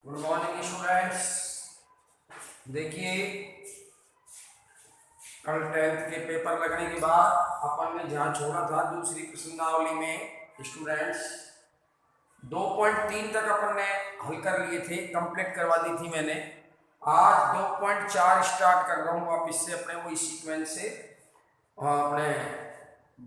Good morning students. देखिए, कल 10th के पेपर लगने के बाद अपन ने जहाँ छोड़ा था दूसरी प्रश्नावली में स्टूडेंट्स 2.3 तक अपन ने हल कर लिए थे, कंप्लीट करवा दी थी मैंने। आज 2.4 स्टार्ट कर रहा हूँ वापस से अपने वही सीक्वेंस से। अपने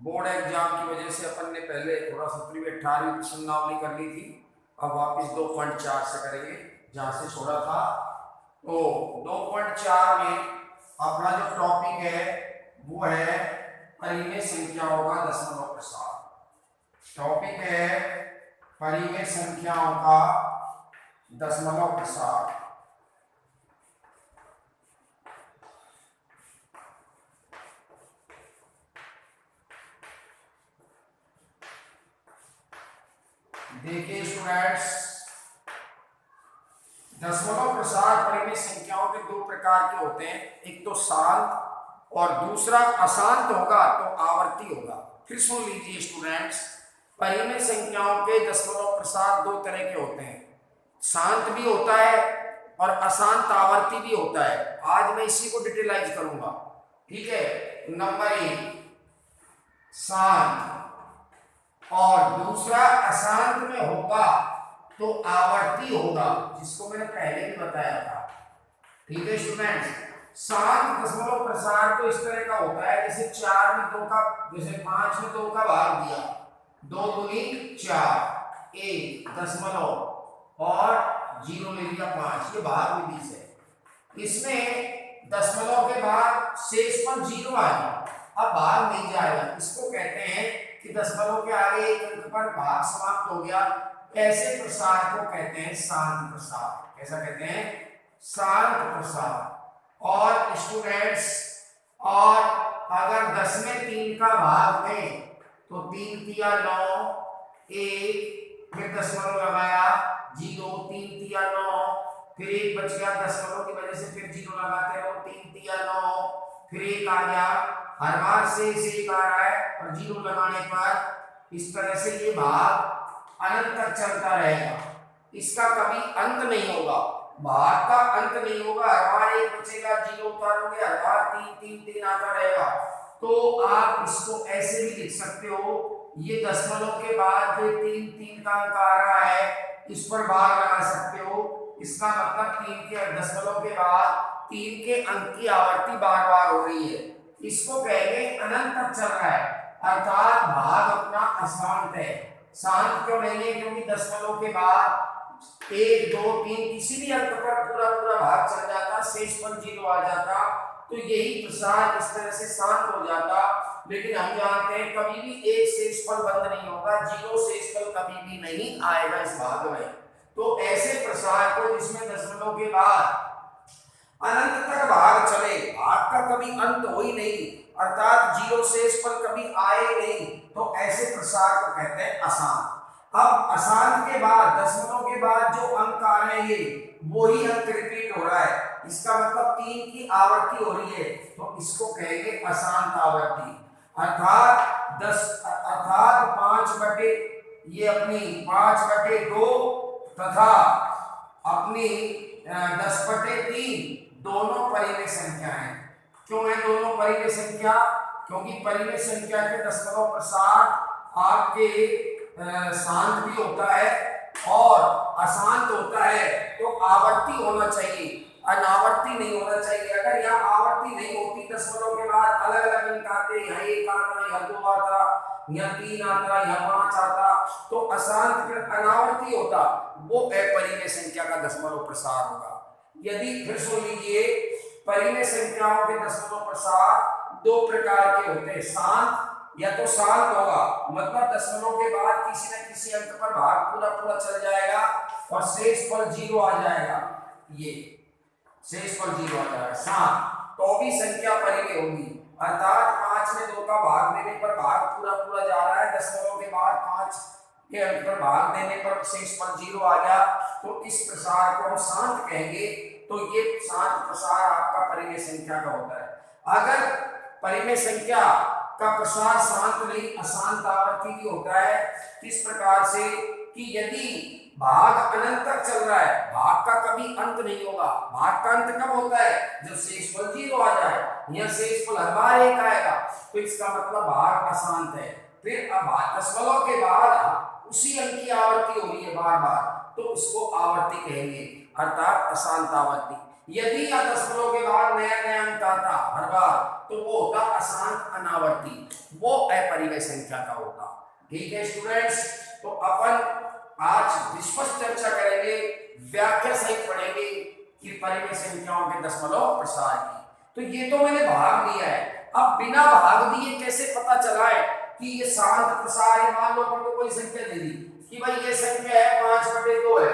बोर्ड एग्जाम की वजह से अपन ने पहले थोड़ा सा 18वीं प्रश्नावली कर ली थी, अब वापस 2.4 से करेंगे जहाँ से छोड़ा था। तो 2.4 में अपना जो टॉपिक है वो है परिमेय संख्याओं का दशमलव प्रसार। टॉपिक है परिमेय संख्याओं का दशमलव प्रसार। देखिए स्टूडेंट्स, दशमलव प्रसार परिमेय संख्याओं के दो प्रकार के होते हैं, एक तो शांत और दूसरा अशांत होगा तो आवर्ती होगा। फिर सुन लीजिए स्टूडेंट्स, परिमेय संख्याओं के दशमलव प्रसार दो तरह के होते हैं, शांत भी होता है और अशांत आवर्ती भी होता है। आज मैं इसी को डिटेलाइज करूंगा, ठीक है। नंबर 1 शांत और दूसरा अशांत में होगा तो आवर्ती होगा, जिसको मैंने पहले भी बताया था, ठीक है स्टूडेंट्स। शांत दशमलव प्रसार तो इस तरह का होता है जैसे 4 में 2 का, जैसे 5 में 2 का भाग दिया, 2 दूनी 4, 1 दशमलव और 0 ले लिया 5, ये भाग विधि से। इसमें दशमलव के बाद शेष पर 0 आ गया, अब भाग नहीं जाएगा। इसको कहते हैं कि दशमलव के आगे एक अंक पर भाग समाप्त हो गया। ऐसे प्रसार को कहते हैं शांत प्रसार। कैसा कहते हैं? शांत प्रसार। और स्टूडेंट्स, और अगर 10 में 3 का भाग दें तो 3 तिया 9, 1 फिर दशमलव लगाया 0, 3 तिया 9, फिर 1 बच गया दशमलव की वजह से, फिर 0 लगाते रहो, 3 तिया 9, फिर 1 आ गया। हर बार से 1 आ रहा है और 0 लगाने पर इस तरह से ये भाग अनंत तक चलता रहेगा, इसका कभी अंत नहीं होगा, भाग का अंत नहीं होगा। हर बार 1 बचेगा, 0 उतारोगे, हर बार 3 3 3 आता रहेगा। तो आप इसको ऐसे भी लिख सकते हो, ये दशमलव के बाद जो 3 3 का अंक आ रहा है इस पर भाग लगा सकते हो। इसका मतलब 3 के दशमलव के बाद 3 के अंक की आवर्ती बार बार हो रही है, इसको कहेंगे अनंत तक चल रहा है, अर्थात भाग अपना अशांत है। शांत क्यों नहीं है? क्योंकि दशमलव के बाद 1 2 3 किसी भी अंक पर पूरा पूरा भाग चल जाता, शेष पर 0 आ जाता, तो यही प्रसार इस तरह से शांत हो जाता। लेकिन हम जानते हैं कभी भी एक शेषफल बंद नहीं होगा, 0 शेषफल कभी भी नहीं आएगा इस भाग में। तो ऐसे प्रसार को जिसमें दशमलव के बाद अनंत तक भाग चले, भाग का कभी अंत हो ही नहीं, अर्थात 0 शेषफल कभी आए नहीं, तो ऐसे प्रसार को कहते हैं अशांत। अब अशांत के बाद दशमलव के बाद जो अंक आ रहे हैं वही अंक रिपीट हो रहा है, इसका मतलब 3 की आवर्ती हो रही है, तो इसको कहेंगे अशांत आवर्ती। अर्थात 5 बटे ये अपनी 5 बटे 2 तथा अपनी 10 बटे 3 दोनों परिमेय संख्या है। क्यों है दोनों परिमेय संख्या? क्योंकि परिमेय संख्या के दशमलव प्रसार आपके शांत भी होता है और अशांत होता है, तो आवर्ती होना चाहिए, अनावर्ती नहीं होना चाहिए। अगर यहाँ आवर्ती नहीं होती, दशमलव के बाद अलग अलग अंक आते, यहाँ 1 आता, यहाँ 2 आता, यहाँ 3 आता, यहाँ 5 आता, तो अशांत फिर अनावर्ती होता, वो अपरिमेय संख्या का दशमलव प्रसार होगा। यदि फिर सुन लीजिए, परिमेय संख्याओं के दशमलव प्रसार दो प्रकार के होते हैं, शांत या तो शांत होगा, मतलब दशमलव के बाद किसी न किसी अंक पर भाग पूरा पूरा चल जाएगा और शेष पर 0 आ जाएगा, ये शेष पर 0 आ जाएगा शांत, तो भी संख्या परिमेय होगी। अर्थात 5 में 2 का भाग देने पर भाग पूरा पूरा जा रहा है, दशमलव के बाद 5 के अंक पर भाग देने पर शेष पर 0 आ गया, तो इस प्रसार को हम शांत कहेंगे। तो ये शांत प्रसार आपका परिमेय संख्या का होता है। अगर परिमेय संख्या का प्रसार शांत नहीं अशांत आवर्ती भी होता है, किस प्रकार से कि यदि भाग अनंत तक चल रहा है, भाग का का कभी अंत नहीं होगा। भाग का अंत कब होता है? जब शेषफल 0 आ जाए। यह शेषफल हर बार 1 आएगा, तो इसका मतलब भाग अशांत है। फिर अब दशमलव के बाद उसी अंक की आवर्ती हो रही है बार बार, तो उसको आवर्ती कहेंगे, अर्थात अशांत आवर्ती। यदि दशमलव के बाद नया नया अंक आता हर बार, तो वो होता अशांत अनावर्ती, वो अपरिमेय संख्या का होता। ठीक है स्टूडेंट्स, तो अपन आज विस्पष्ट चर्चा करेंगे, व्याख्या सहित पढ़ेंगे कि परिमेय संख्याओं के दशमलव प्रसार की। तो ये तो मैंने भाग दिया है, अब बिना भाग दिए कैसे पता चला है कि ये शांत प्रसार है? मान लो अपन को कोई संख्या दे दी कि भाई ये संख्या है 5/2 है,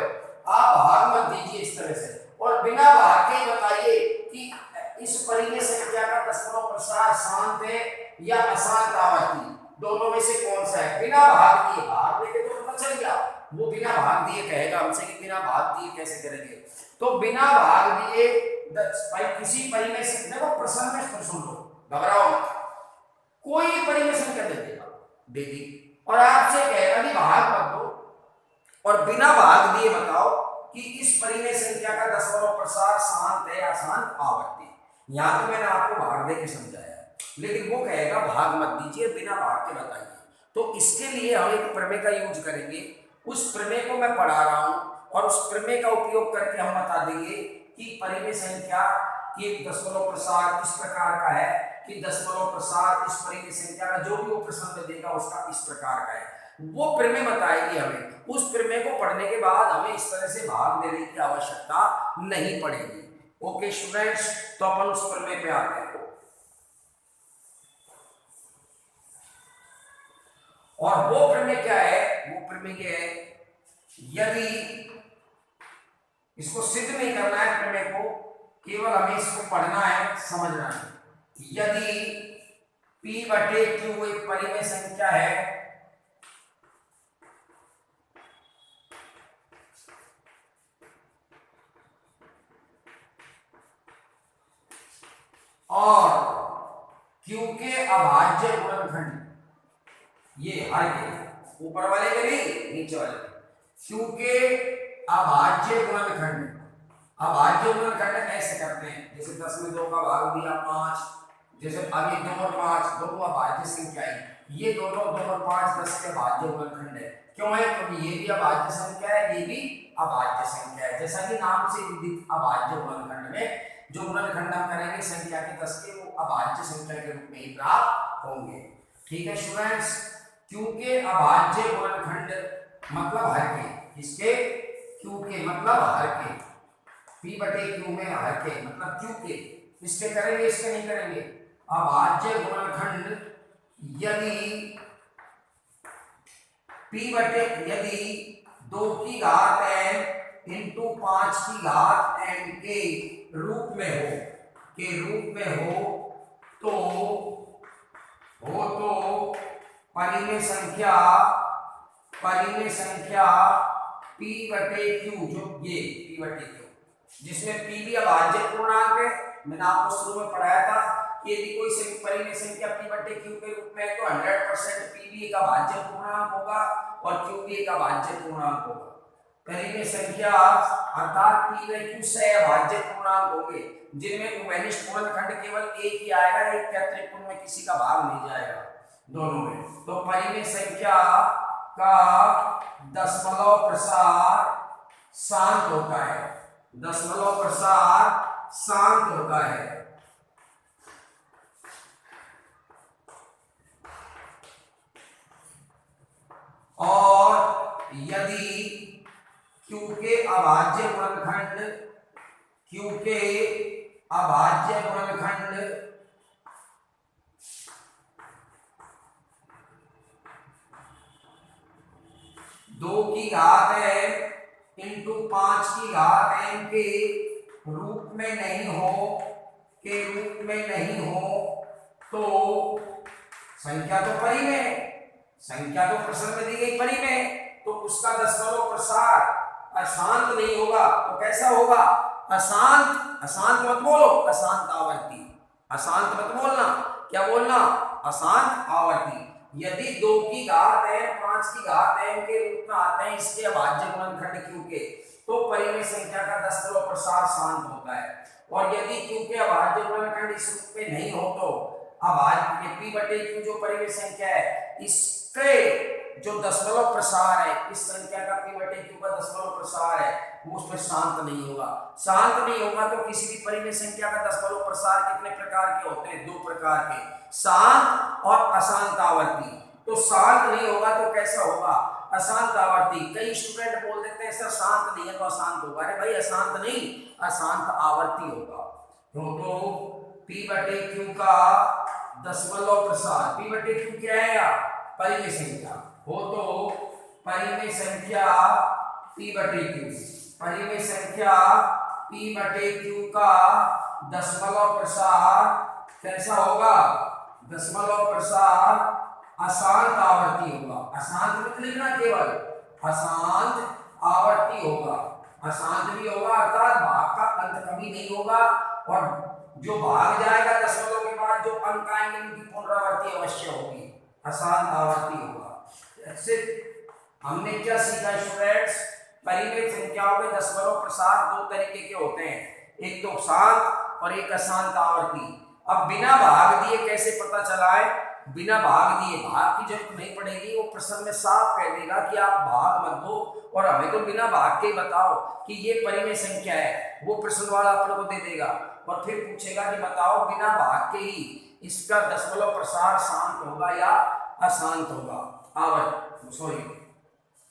आप भाग मत दीजिए इस तरह से, और बिना भाग के बताइए कि इस परिमेय संख्या का दशमलव प्रसार शांत है या अशांत आवर्ती, दोनों में से कौन सा है? बिना भाग दिए, भाग देके तो पता चल गया, वो बिना भाग दिए कहेगा हमसे कि बिना भाग दिए कैसे करेंगे। तो बिना भाग दिए किसी परिमेय संख्या को प्रश्न में सुन लो, घबराओ मत, कोई परिमेय संख्या दे देगा, दे दी, और आपसे कहेगा कि भाग मत दो, और बिना भाग दिए बताओ कि इस परिमेय संख्या का दशमलव प्रसार शांत है या अशांत आवर्ती। यहां तो मैंने आपको भाग दे के समझाया, लेकिन वो कहेगा भाग मत दीजिए, बिना भाग के बताइए। तो इसके लिए हम एक प्रमेय का यूज करेंगे, उस प्रमेय को मैं पढ़ा रहा हूं, और उस प्रमेय का उपयोग करके हम बता देंगे कि परिमेय संख्या की दशमलव प्रसार इस प्रकार का है कि दशमलव प्रसार इस परिमेय संख्या का जो भी वो प्रश्न में देगा उसका इस प्रकार का है, वो प्रमेय बताएगी हमें। उस प्रमेय को पढ़ने के बाद हमें इस तरह से भाग देने की आवश्यकता नहीं पड़ेगी। ओके स्टूडेंट्स, तो अपन उस प्रमेय पे आते हैं, और वो प्रमेय क्या है? वो प्रमेय क्या है? यदि इसको सिद्ध नहीं करना है प्रमेय को, केवल हमें इसको पढ़ना है, समझना है। यदि P/Q एक परिमेय संख्या है और Q के अभाज्य गुणनखंड, ये हर के ऊपर वाले के भी नीचे वाले, Q के अभाज्य गुणनखंड, अभाज्य गुणनखंड ऐसे करते हैं जैसे 10 में 2 का भाग दिया 5, जैसे अब ये 2 और 5 दोनों अभाज्य संख्या है, ये दोनों 2 और 5 10 के अभाज्य गुणनखंड है। क्यों है? क्योंकि ये भी अभाज्य संख्या है, ये भी अभाज्य संख्या है। जैसा कि नाम से विदित अभाज्य गुणनखंड में जो गुणनखंड हम करेंगे संख्या के 10 के, वो अभाज्य संख्या के रूप में ही प्राप्त होंगे। ठीक है स्टूडेंट्स, Q के अभाज्य गुणनखंड मतलब हर के, किसके? Q के मतलब हर के, P/Q में हर के मतलब Q के, इसके करेंगे इसके नहीं करेंगे। अभाज्य गुणनखंड यदि यदि 2 की घात n इंटू 5 की घात n के रूप में हो, तो परिमेय संख्या P/Q, जो ये P/Q जिसमें P भी अभाज्य पूर्णांक है, मैंने आपको शुरू में पढ़ाया था कि यदि कोई परिमेय संख्या P/Q के रूप में है तो 100% P भी एक अभाज्य पूर्णांक होगा और Q भी एक अभाज्य पूर्णांक होगा। परिमेय संख्या अर्थात P/Q से अभाज्य पूर्णांक होंगे जिनमें उभयनिष्ठ गुणनखंड केवल एक ही आएगा, एक के अतिरिक्त उनमें किसी का भाग नहीं जाएगा दोनों में। तो परिमेय संख्या का दशमलव प्रसार शांत होता है, दशमलव प्रसार शांत होता है। और यदि Q के अभाज्य गुणनखंड दो की घात है इंटू 5 की घात n के रूप में नहीं हो, तो संख्या तो प्रश्न में दी गई परिमेय, तो उसका दशमलव प्रसार अशांत नहीं होगा। तो कैसा होगा? अशांत मत बोलो, अशांत आवर्ती, अशांत मत बोलना, क्या बोलना? अशांत आवर्ती। यदि 2 की घात n 5 की घात n के रूप में आते हैं इसके अभाज्य गुणनखंड Q के, तो तो परिमेय संख्या का दशमलव प्रसार शांत होता है। और यदि q के अभाज्य गुणनखंड इस रूप में नहीं हो तो अभाज्य p बटे q जो परिमेय संख्या है इसके जो दशमलव प्रसार है, इस संख्या का p बटे q का दशमलव प्रसार है वो उसमें शांत नहीं होगा। शांत नहीं होगा तो किसी भी परिमेय संख्या का दशमलव प्रसार कितने प्रकार के होते हैं? दो प्रकार के, शांत और अशांत आवर्ती। तो शांत नहीं होगा तो कैसा होगा? अशांत आवर्ती। कई स्टूडेंट बोल देते हैं सर शांत नहीं है तो अशांत होगा। अरे भाई अशांत नहीं, अशांत आवर्ती होगा। तो p बटे q का दशमलव प्रसार, p बटे q क्या है यार? परिमेय संख्या हो तो परिमेय संख्या p बटे q, परिमेय संख्या p बटे q का दशमलव प्रसार कैसा होगा? दशमलव प्रसार अशांत आवर्ती होगा। अशांत मत लिखना, केवल अशांत आवर्ती होगा। अशांत भी होगा अर्थात भाग का अंत कभी नहीं होगा, और जो भाग जाएगा दशमलव के बाद जो अंक आएंगे उनकी पुनरावृत्ति अवश्य होगी। अशांत आवर्ती होगा। सिर्फ हमने क्या सीखा स्टूडेंट्स? परिमेय संख्याओं के दशमलव प्रसार दो तरीके के होते हैं, एक तो शांत और एक अशांत आवर्ती। अब बिना भाग दिए कैसे पता चला है? बिना भाग दिए, भाग की जरूरत नहीं पड़ेगी, वो प्रश्न में साफ कह देगा कि आप भाग मत दो और हमें तो बिना भाग के बताओ कि ये परिमेय संख्या है। वो प्रश्न वाला अपन को दे देगा और फिर पूछेगा कि बताओ बिना भाग के ही इसका दशमलव प्रसार शांत होगा या अशांत होगा?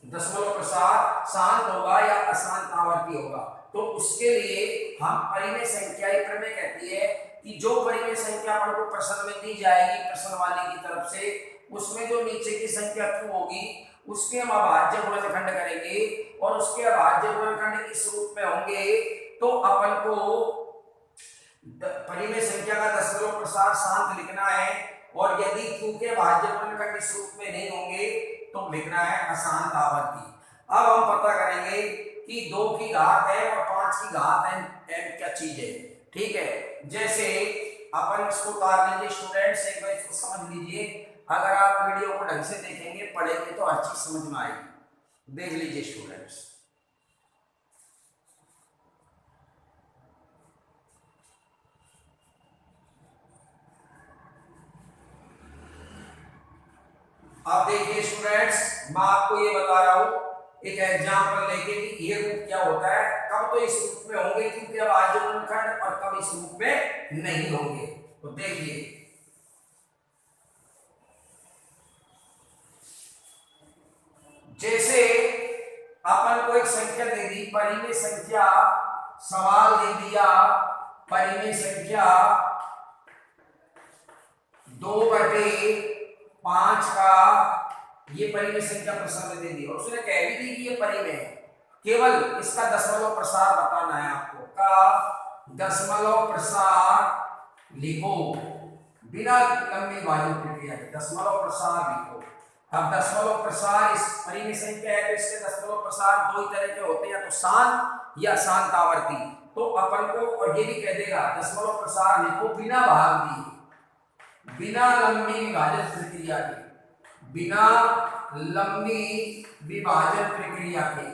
दशमलव प्रसार शांत होगा या अशांत आवर्ती होगा। तो उसके लिए हम परिमेय संख्या प्रमेय कहती है कि जो परिमेय संख्या अपन को प्रश्न में दी जाएगी प्रश्न वाले की तरफ से, उसमें जो नीचे की संख्या q होगी उसके हम अभाज्य गुणनखंड करेंगे, और उसके अभाज्य गुणनखंड इस रूप में होंगे तो अपन को परिमेय संख्या का दशमलव प्रसार शांत लिखना है, और यदि q के अभाज्य गुणनखंड इस रूप में नहीं होंगे तो लिखना है अशांत आवर्ती। अब हम पता करेंगे कि 2 की घात है और 5 की घात है m क्या चीज है। ठीक है, जैसे अपन इसको उतार लीजिए स्टूडेंट्स, एक बार इसको समझ लीजिए। अगर आप वीडियो को ढंग से देखेंगे पढ़ेंगे तो हर चीज समझ में आएगी। देख लीजिए स्टूडेंट्स, अब देखिए स्टूडेंट्स, मैं आपको ये बता रहा हूं एक एग्जांपल लेके कि ये रूप क्या होता है, कब तो इस रूप में होंगे क्योंकि अभाज्य गुणनखंड, और कब इस रूप में नहीं होंगे। तो देखिए जैसे अपन को एक संख्या दे दी, परिमेय संख्या, सवाल दे दिया परिमेय संख्या 2/5 का, ये परिमेय संख्या प्रश्न में दे दी और उसने कह भी दी कि ये परिमेय है, केवल इसका दशमलव प्रसार बताना है आपको। का दशमलव प्रसार लिखो बिना लंबी विभाजन प्रक्रिया के, दशमलव प्रसार लिखो। अब दशमलव प्रसार इस परिमेय संख्या है तो इसके दशमलव प्रसार दो ही तरह के होते हैं, या तो शांत या शांत आवर्ती। तो अपन को और ये भी कह देगा दशमलव प्रसार लिखो बिना भाग दिए, बिना लंबी विभाजन प्रक्रिया के, बिना लंबी विभाजन प्रक्रिया के,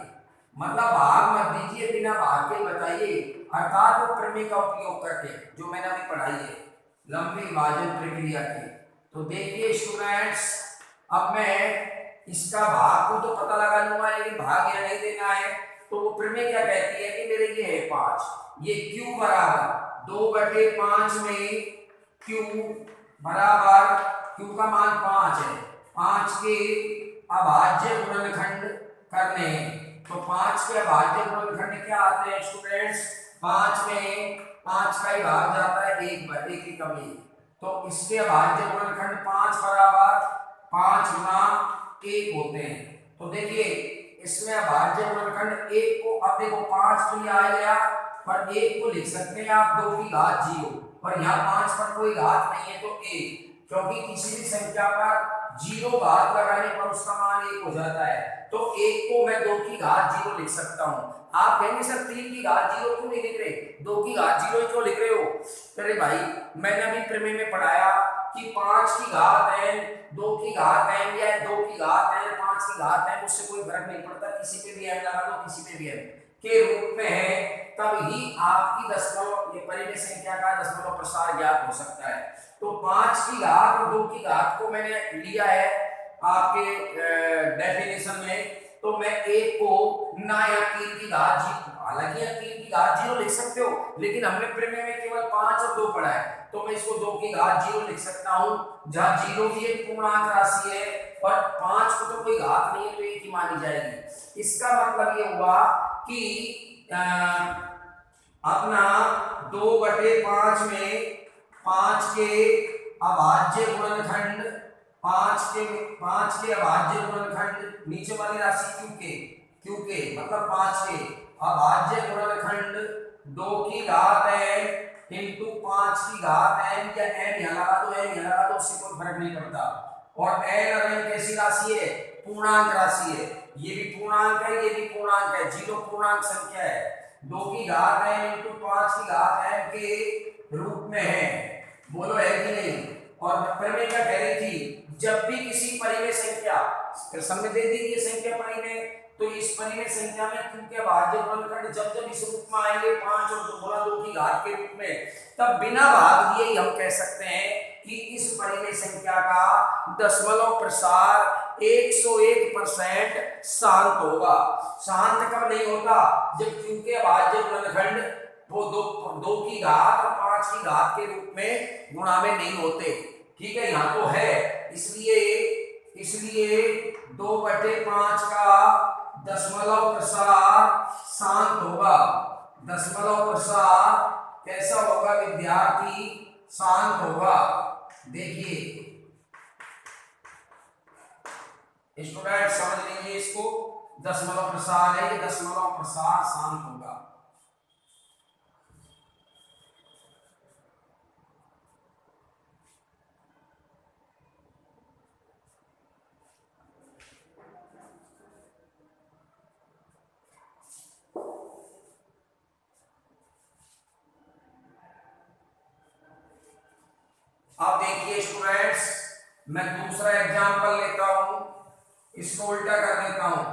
मतलब भाग मत दीजिए, बिना भाग के बताइए, अर्थात वो प्रमेय का उपयोग करके जो मैंने अभी पढ़ाई है लंबी विभाजन प्रक्रिया की। तो देखिए स्टूडेंट्स, अब मैं इसका भाग को तो पता लगा लूंगा लेकिन भाग या नहीं देना है, तो वो प्रमेय क्या कहती है कि मेरे ये है 5, ये q बराबर 2/5 में q बराबर, q का मान 5 है, 5 के अभाज्य गुणनखंड करने हैं। तो 5 के अभाज्य गुणनखंड क्या आते हैं स्टूडेंट्स? 5 में 5 का ही भाग जाता है 1 की कमी, तो इसके अभाज्य गुणनखंड 5 बराबर 5 गुना 1 होते हैं। तो देखिए इसमें अभाज्य गुणनखंड 1 को, अब देखो 5 तो यहाँ आ गया, पर 1 को लिख सकते हैं आप 2 की घात 0, और यहाँ 5 पर कोई घात नहीं है तो 1, क्योंकि किसी भी संख्या पर 0 घात लगाने पर उसका मान 1 हो जाता है। तो 1 को मैं 2 की घात 0 लिख सकता हूँ। आप कहेंगे सर 3 की घात 0 क्यों नहीं लिख रहे, 2 की घात 0 क्यों लिख रहे हो? अरे भाई मैंने अभी प्रमेय में पढ़ाया कि 5 की घात है, 2 की घात है, या 2 की घात है, 5 की घात है, उससे कोई फर्क नहीं पड़ता, किसी पे भी m लगा दो, किसी पे भी m। के रूप में है, तब ही आपकी दशमलव ये परिमेय संख्या का दशमलव प्रसार ज्ञात हो सकता है। तो 5 की घात और 2 की घात को मैंने लिया है आपके डेफिनेशन में, तो मैं एक को ना या 3 की घात जी, हालांकि या 3 की घात 0 लिख सकते हो, लेकिन हमने प्रमेय में केवल 5 और 2 पढ़ा है, तो मैं इसको 2 की घात 0 लिख सकता हूं, जहां 0 भी एक पूर्णांक राशि है और 5 को तो कोई घात नहीं है, तो एक ही मानी जाएगी। इसका मतलब ये हुआ कि अपना 2/5 में 5 के अभाज्य गुणनखंड, 5 के अभाज्य गुणनखंड, नीचे वाली राशि क्यू के मतलब 5 के अभाज्य गुणनखंड 2 की घात n इंटू 5 की घात n, या n यहाँ लगा दो, n यहाँ लगा दो, उससे कोई फर्क नहीं पड़ता। और n और n कैसी राशि है? पूर्णांक राशि है, ये भी पूर्णांक है, ये भी पूर्णांक है, 0 पूर्णांक संख्या है। 2 की घात n इंटू 5 की घात n के रूप में है, बोलो है कि नहीं? और प्रमेय क्या कह रही थी? जब भी किसी परिमेय संख्या, समझ दे दी ये संख्या परिमेय, तो इस परिमेय संख्या में क्योंकि अभाज्य गुणनखंड जब जब इस रूप में आएंगे 5 और 2 की घात के रूप में, तब बिना भाग दिए ही हम कह सकते हैं कि इस परिमेय संख्या का दशमलव प्रसार 101% शांत होगा। शांत कब नहीं होता? जब क्योंकि अभाज्य गुणनखंड वो 2 की घात और 5 की घात के रूप में गुणा में नहीं होते। ठीक है, यहाँ तो है, इसलिए 2/5 का दशमलव प्रसार शांत होगा। दशमलव प्रसार कैसा होगा विद्यार्थी? शांत होगा। देखिए स्टूडेंट समझ लीजिए इसको, दशमलव प्रसार है, ये दशमलव प्रसार शांत होगा। अब देखिए स्टूडेंट्स, मैं दूसरा एग्जांपल लेता हूं, इसको उल्टा कर देता हूं।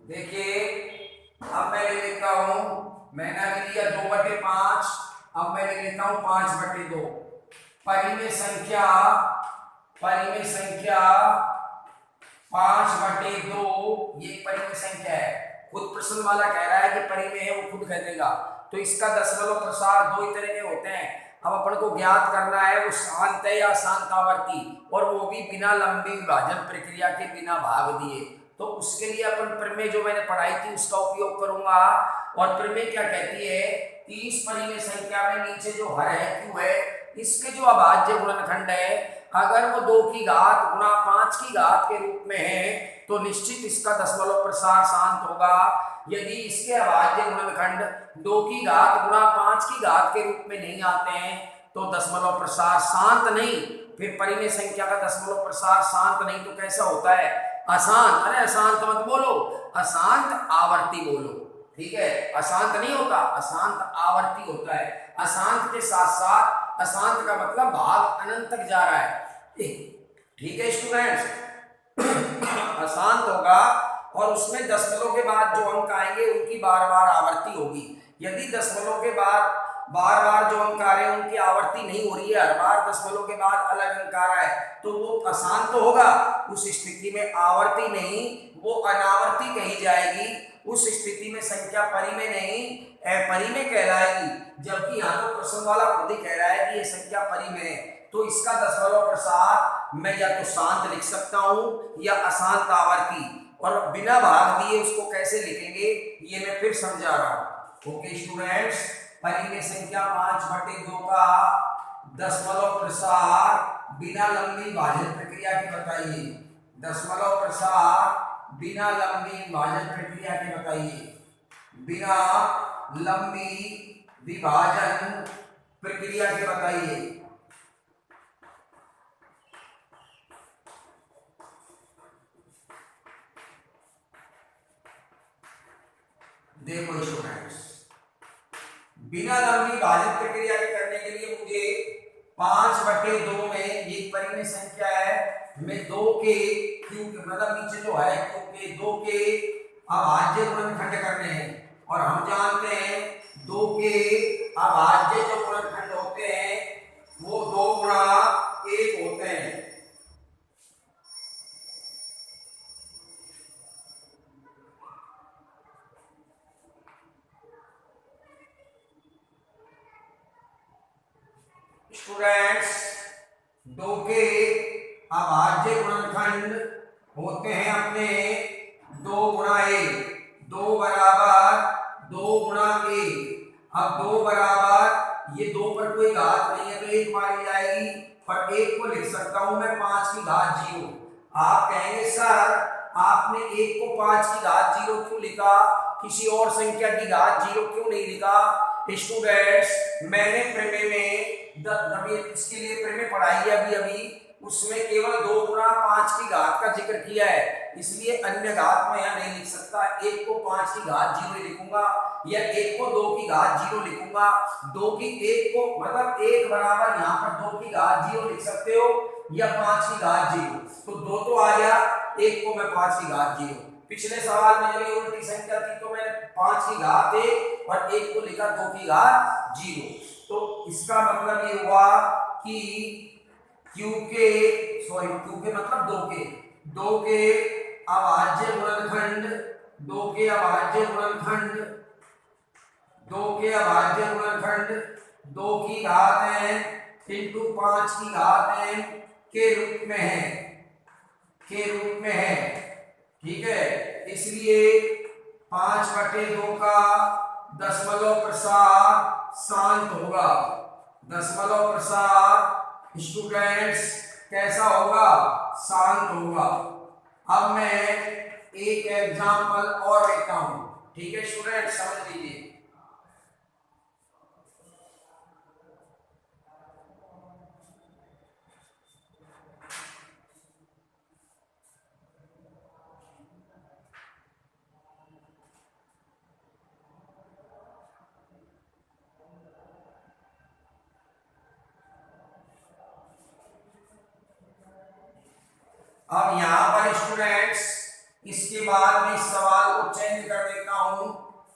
देखिए अब मैं ले लेता हूं, मैंने अभी लिया 2/5, अब मैं ले लेता हूं 5/2। परिमेय संख्या 5/2 ये परिमेय संख्या है। खुद प्रश्न वाला कह रहा है कि परिमेय है, वो खुद कह देगा। तो इसका दशमलव प्रसार 2 ही तरह के होते हैं। अब अपन को ज्ञात करना है वो शांत है या शांत आवर्ती, और वो भी बिना लंबी विभाजन प्रक्रिया के, बिना भाग दिए। तो उसके लिए अपन प्रमेय जो मैंने पढ़ाई थी उसका उपयोग करूंगा। और प्रमेय क्या कहती है? 30 परिमेय संख्या में नीचे जो हर है क्यू है, इसके जो अभाज्य गुणनखंड है, अगर वो 2 की घात गुणा 5 की घात के रूप में है, तो निश्चित इसका दशमलव प्रसार शांत होगा। यदि इसके अभाज्य गुणनखंड 2 की घात गुणा 5 की घात के रूप में नहीं आते हैं, तो दशमलव प्रसार शांत नहीं। फिर परिमेय संख्या का दशमलव प्रसार शांत नहीं तो कैसा होता है? अशांत। अरे अशांत मत बोलो, अशांत आवर्ती बोलो। ठीक है, अशांत नहीं होता, अशांत आवर्ती होता है। अशांत के साथ साथ अशांत का मतलब भाग अनंत तक जा रहा है। ठीक है स्टूडेंट्स, अशांत होगा और उसमें दशमलव के बाद जो अंक आएंगे उनकी बार बार आवर्ती होगी। यदि दशमलव के बाद बार बार जो अंक आ रहे हैं उनकी आवर्ती नहीं हो रही है, हर बार दशमलव के बाद अलग अंक आ रहा है, तो वो अशांत होगा। उस स्थिति में आवर्ती नहीं, वो अनावर्ती कही जाएगी। उस स्थिति में संख्या परिमेय नहीं अपरिमेय कहलाएगी। जबकि यहाँ तो प्रश्न वाला खुद ही कह रहा है कि ये संख्या परिमेय है, तो इसका दशमलव प्रसार मैं या तो शांत लिख सकता हूं या अशांत आवर्ती। और बिना भाग दिए उसको कैसे लिखेंगे ये मैं फिर समझा रहा हूं। ओके स्टूडेंट्स, परिमेय संख्या 5/2 का दशमलव प्रसार बिना लंबी भाजन प्रक्रिया के बताइए। दशमलव प्रसार बिना लंबी विभाजन प्रक्रिया के बताइए। बिना लंबी विभाजन प्रक्रिया के बताइए। देखो स्टूडेंट्स, बिना लंबी विभाजन प्रक्रिया के करने के लिए मुझे 5/2 में ये परिमेय संख्या है, मैं 2 के क्यूब मतलब नीचे जो है 2 के अभाज्य गुणनखंड करने हैं और हम जानते हैं 2 के अभाज्य जो गुणनखंड होते हैं वो 2 गुणा 1 होते हैं। स्टूडेंट्स 2 के अभाज्य गुणनखंड होते हैं अपने 2 गुणा 1, 2 बराबर 2 गुणा 1। अब 2 बराबर ये 2 पर कोई घात नहीं है तो 1 मानी जाएगी, पर 1 को लिख सकता हूं मैं 5 की घात 0। आप कहेंगे सर आपने 1 को 5 की घात 0 क्यों लिखा, किसी और संख्या की घात 0 क्यों नहीं लिखा? स्टूडेंट्स मैंने प्रमेय में इसके लिए प्रमेय पढ़ाई है अभी उसमें केवल 2 गुणा 5 की घात का जिक्र किया है, इसलिए अन्य घात में यहाँ नहीं लिख सकता। 1 को 5 की घात 0 लिखूंगा या 1 को 2 की घात 0 लिखूंगा। 2 की 1 को मतलब 1 बराबर यहाँ पर 2 की घात 0 लिख सकते हो या 5 की घात 0, तो 2 तो आ गया, 1 को मैं 5 की घात 0। पिछले सवाल में जब ये उल्टी संख्या थी तो मैंने 5 की घात 1 और 1 को लिखा 2 की घात 0। तो इसका मतलब ये हुआ कि Q के मतलब 2 के अभाज्य गुणनखंड 2 के अभाज्य गुणनखंड 2 की घात n इंटू 5 की घात n के रूप में है, ठीक है। इसलिए 5/2 का दशमलव प्रसार शांत होगा। दशमलव प्रसार स्टूडेंट्स कैसा होगा? शांत होगा। अब मैं एक एग्जांपल और लेता हूं, ठीक है स्टूडेंट्स, समझ लीजिए। अब यहाँ पर स्टूडेंट्स इसके बाद मैं इस सवाल को चेंज कर देता हूं,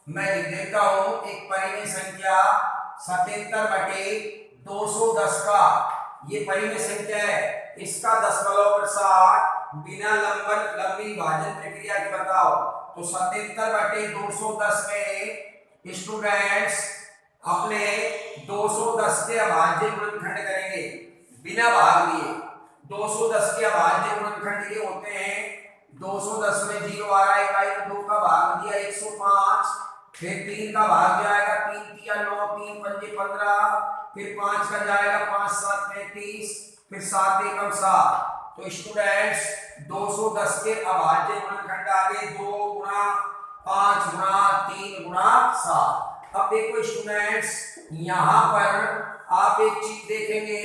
मैं लिख देता हूं एक परिमेय संख्या 77/210 का, ये परिमेय संख्या है, इसका दशमलव प्रसार बिना लंबी विभाजन प्रक्रिया के बताओ। तो 77/210 में स्टूडेंट्स अपने 210 के अभाज्य गुणनखंड करेंगे बिना भाग लिए। 210 के अभाज्य गुणनखंड ये होते हैं, 210 में 0 आ रहा है, इकाई में 2 का भाग दिया 105, फिर 3 का भाग जाएगा 3 तिया 9, 3 पंजे 15, फिर 5 का जाएगा 5 7 35, फिर 7 एकम 7। तो स्टूडेंट्स 210 के अभाज्य गुणनखंड आ गए 2 गुणा 5 गुणा 3 गुणा 7। अब देखो स्टूडेंट्स यहाँ पर आप एक चीज देखेंगे,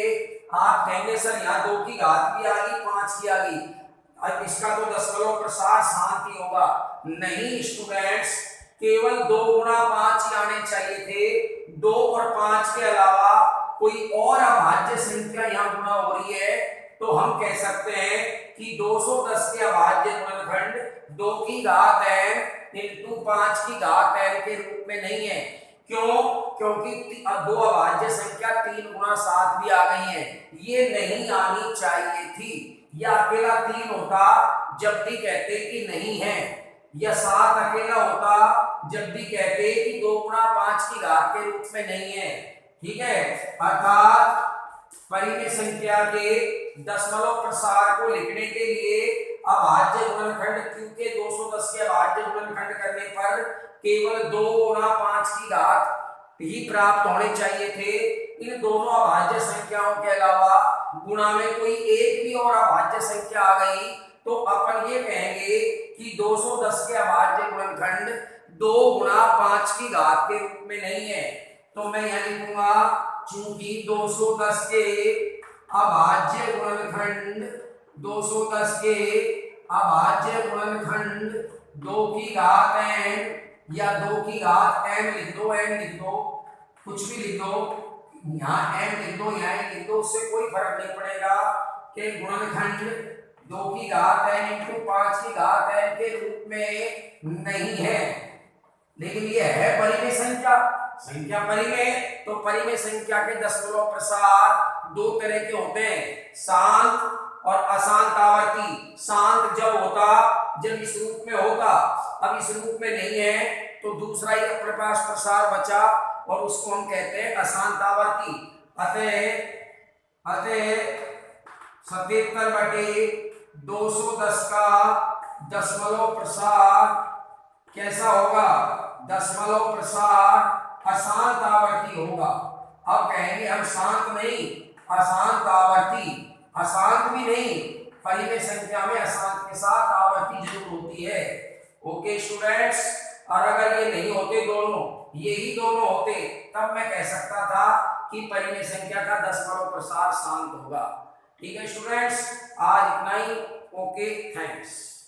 आप कहेंगे सर यहाँ 2 की घात भी आ गई 5 की आ गई, अब इसका तो दशमलव प्रसार शांत ही होगा। नहीं स्टूडेंट्स, केवल 2 गुणा 5 ही आने चाहिए थे, 2 और 5 के अलावा कोई और अभाज्य संख्या यहाँ गुणा हो रही है तो हम कह सकते हैं कि 210 के अभाज्य गुणनखंड 2 की घात n इंटू 5 की घात n के रूप में नहीं है। क्यों? क्योंकि 2 अभाज्य संख्या 3 गुणा 7 भी आ गई है, ये नहीं आनी चाहिए थी। या अकेला 3 होता जब भी कहते कि नहीं है, या 7 अकेला होता जब भी कहते कि 2 गुणा 5 की घात के रूप में नहीं है, ठीक है। अर्थात परिमेय संख्या के दशमलव प्रसार को लिखने के लिए अभाज्य गुणनखंड Q के 210 के अभाज्य गुणनखंड करने पर केवल 2 गुणा 5 की घात ही प्राप्त होने चाहिए थे। इन दोनों अभाज्य संख्याओं के अलावा गुणा में कोई एक भी और अभाज्य संख्या आ गई तो अपन ये कहेंगे कि 210 के अभाज्य गुणनखंड 2 गुणा 5 की घात के रूप में नहीं है। तो मैं यह लिखूंगा चूंकि 210 के अभाज्य गुणनखंड 210 के अभाज्य गुणनखंड 2 की घात n या 2 की घात m लिख दो, n लिख दो, कुछ भी लिख दो, यहाँ m लिख दो, यहाँ लिख दो, उससे कोई फर्क नहीं पड़ेगा कि गुणनखंड 2 की घात n इंटू 5 की घात n के रूप में नहीं है, लेकिन ये है परिमेय संख्या, संख्या परिमेय। तो परिमेय संख्या के दशमलव प्रसार दो तरह के होते हैं, शांत और अशांत आवर्ती। शांत जब होता जब इस रूप में होगा, अब इस रूप में नहीं है तो दूसरा ही अपने पास प्रसार बचा और उसको हम कहते हैं अशांत आवर्ती। अतः 77/210 का दशमलव प्रसार कैसा होगा, दशमलव प्रसार अशांत आवर्ती होगा। अब कहेंगे हम शांत नहीं, अशांत आवर्ती। अशांत भी नहीं, परिमेय संख्या में अशांत के साथ आवर्ती जरूर होती है। ओके स्टूडेंट्स, और अगर ये नहीं होते दोनों, यही दोनों होते, तब मैं कह सकता था कि परिमेय संख्या का दशमलव प्रसार शांत होगा। ठीक है स्टूडेंट्स, आज इतना ही। Okay, thanks.